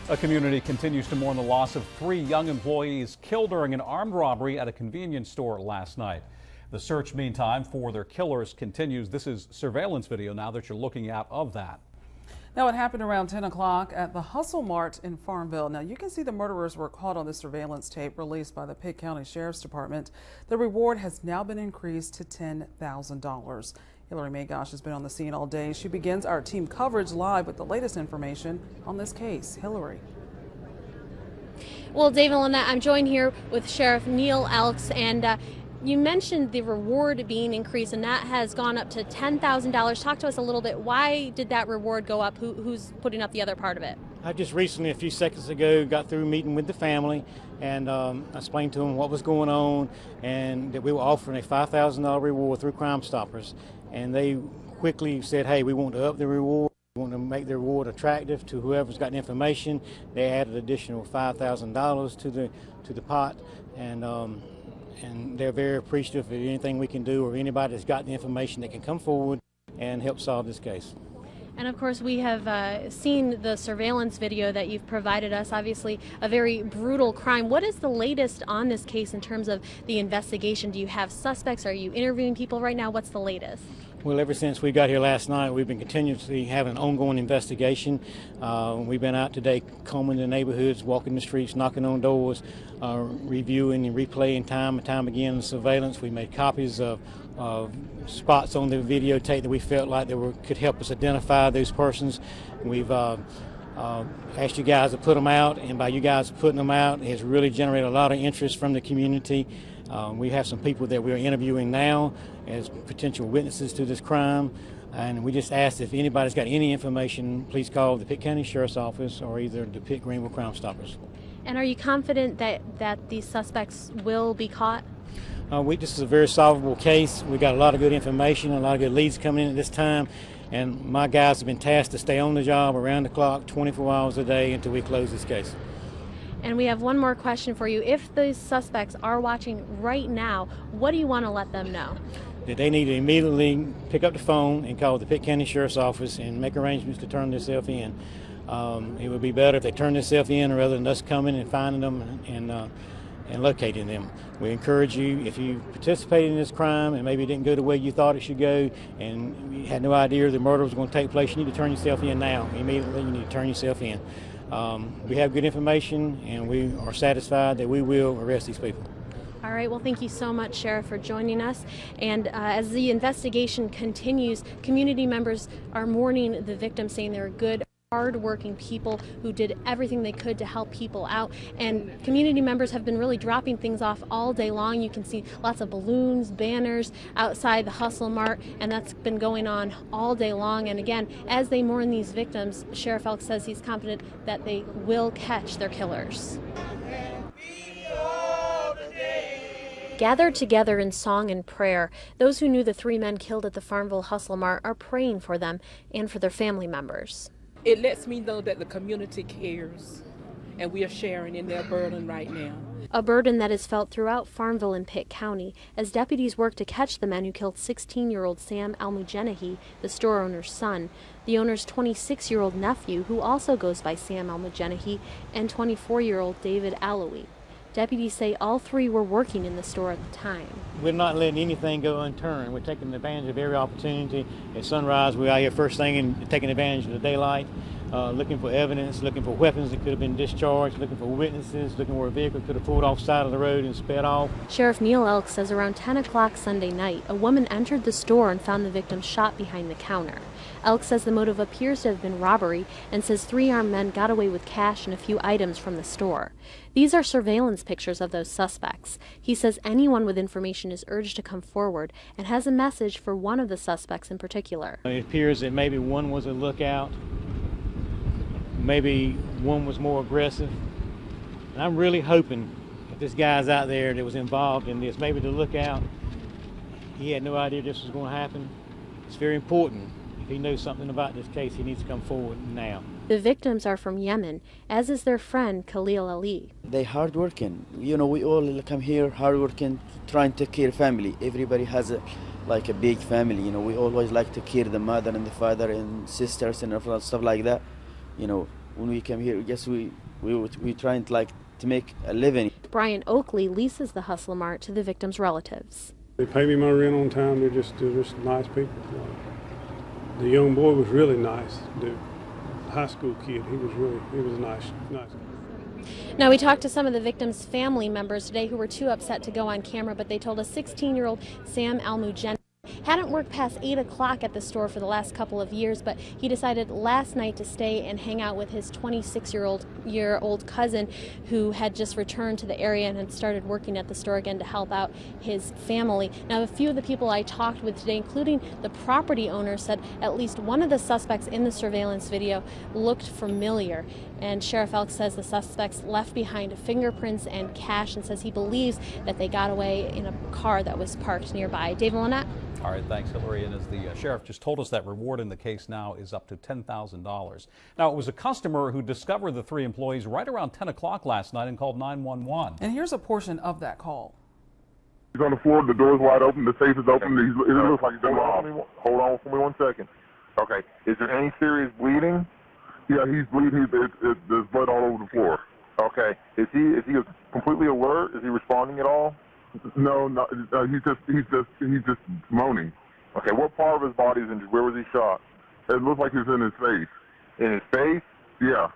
A community continues to mourn the loss of 3 young employees killed during an armed robbery at a convenience store last night. The search, meantime, for their killers continues. This is surveillance video now that you're looking at of that. Now, it happened around 10 o'clock at the Hustle Mart in Farmville. Now, you can see the murderers were caught on the surveillance tape released by the Pitt County Sheriff's Department. The reward has now been increased to $10,000. Hillary Magosh has been on the scene all day. She begins our team coverage live with the latest information on this case. Hillary. Well, Dave and Lynette, I'm joined here with Sheriff Neil Elks, and you mentioned the reward being increased, and that has gone up to $10,000. Talk to us a little bit. Why did that reward go up? Who's putting up the other part of it? I just recently, a few seconds ago, got through meeting with the family, and I explained to them what was going on and that we were offering a $5,000 reward through Crime Stoppers. And they quickly said, hey, we want to up the reward. We want to make the reward attractive to whoever's got the information. They added additional $5,000 to the pot, and they're very appreciative of anything we can do or anybody that's got the information that can come forward and help solve this case. And of course, we have seen the surveillance video that you've provided us. Obviously, a very brutal crime. What is the latest on this case in terms of the investigation? Do you have suspects? Are you interviewing people right now? What's the latest? Well, ever since we got here last night, we've been continuously having an ongoing investigation. We've been out today combing the neighborhoods, walking the streets, knocking on doors, reviewing and replaying time and time again the surveillance. We made copies of spots on the videotape that we felt like could help us identify those persons. We've asked you guys to put them out, and by you guys putting them out, it has really generated a lot of interest from the community. We have some people that we're interviewing now as potential witnesses to this crime, and we just asked if anybody's got any information, please call the Pitt County Sheriff's Office or either the Pitt Greenville Crime Stoppers. And are you confident that these suspects will be caught? This is a very solvable case. We got a lot of good information, a lot of good leads coming in at this time, and my guys have been tasked to stay on the job around the clock, 24 hours a day until we close this case. And we have one more question for you. If these suspects are watching right now, what do you want to let them know? That they need to immediately pick up the phone and call the Pitt County Sheriff's Office and make arrangements to turn themselves in. It would be better if they turned themselves in rather than us coming and finding them and locating them. We encourage you, if you participated in this crime and maybe it didn't go the way you thought it should go and you had no idea the murder was going to take place, you need to turn yourself in now. Immediately you need to turn yourself in. We have good information, and we are satisfied that we will arrest these people. All right, well, thank you so much, Sheriff, for joining us. And as the investigation continues, community members are mourning the victims, saying they're good, hard-working people who did everything they could to help people out. And community members have been really dropping things off all day long. You can see lots of balloons, banners outside the Hustle Mart, and that's been going on all day long. And again, as they mourn these victims, Sheriff Elk says he's confident that they will catch their killers. Gathered together in song and prayer, those who knew the 3 men killed at the Farmville Hustle Mart are praying for them and for their family members. It lets me know that the community cares, and we are sharing in their burden right now. A burden that is felt throughout Farmville and Pitt County as deputies work to catch the men who killed 16-year-old Sam Almugenehi, the store owner's son, the owner's 26-year-old nephew, who also goes by Sam Almugenehi, and 24-year-old David Alloy. Deputies say all 3 were working in the store at the time. We're not letting anything go unturned. We're taking advantage of every opportunity. At sunrise, we're out here first thing and taking advantage of the daylight, looking for evidence, looking for weapons that could have been discharged, looking for witnesses, looking where a vehicle could have pulled off the side of the road and sped off. Sheriff Neil Elk says around 10 o'clock Sunday night, a woman entered the store and found the victim shot behind the counter. Elk says the motive appears to have been robbery and says 3 armed men got away with cash and a few items from the store. These are surveillance pictures of those suspects. He says anyone with information is urged to come forward and has a message for one of the suspects in particular. It appears that maybe one was a lookout, maybe one was more aggressive. And I'm really hoping if this guy's out there that was involved in this, maybe the lookout, he had no idea this was going to happen. It's very important. If he knows something about this case, he needs to come forward now. The victims are from Yemen, as is their friend Khalil Ali. They hardworking. You know, we all come here hardworking, trying to take care of family. Everybody has a big family. You know, we always like to care the mother and the father and sisters and stuff like that. You know, when we came here, yes, we trying to make a living. Brian Oakley leases the Hustle Mart to the victims' relatives. They pay me my rent on time. They're just nice people. The young boy was really nice. The high school kid, he was nice. Now, we talked to some of the victims' family members today who were too upset to go on camera, but they told us 16-year-old Sam Almujeni hadn't worked past 8 o'clock at the store for the last couple of years, but he decided last night to stay and hang out with his 26-year-old cousin who had just returned to the area and had started working at the store again to help out his family. Now, a few of the people I talked with today, including the property owner, said at least one of the suspects in the surveillance video looked familiar. And Sheriff Elk says the suspects left behind fingerprints and cash and says he believes that they got away in a car that was parked nearby. Dave Lynette. All right, thanks, Hillary. And as the sheriff just told us, that reward in the case now is up to $10,000. Now, it was a customer who discovered the 3 employees right around 10 o'clock last night and called 911. And here's a portion of that call. He's on the floor, the door's wide open, the safe is open. It looks like he's been robbed. Hold on for me 1 second. Okay, is there any serious bleeding? Yeah, he's bleeding. There's blood all over the floor. Okay, is he completely alert? Is he responding at all? No, he's just moaning. Okay, what part of his body is injured? Where was he shot? It looks like he was in his face. In his face? Yeah.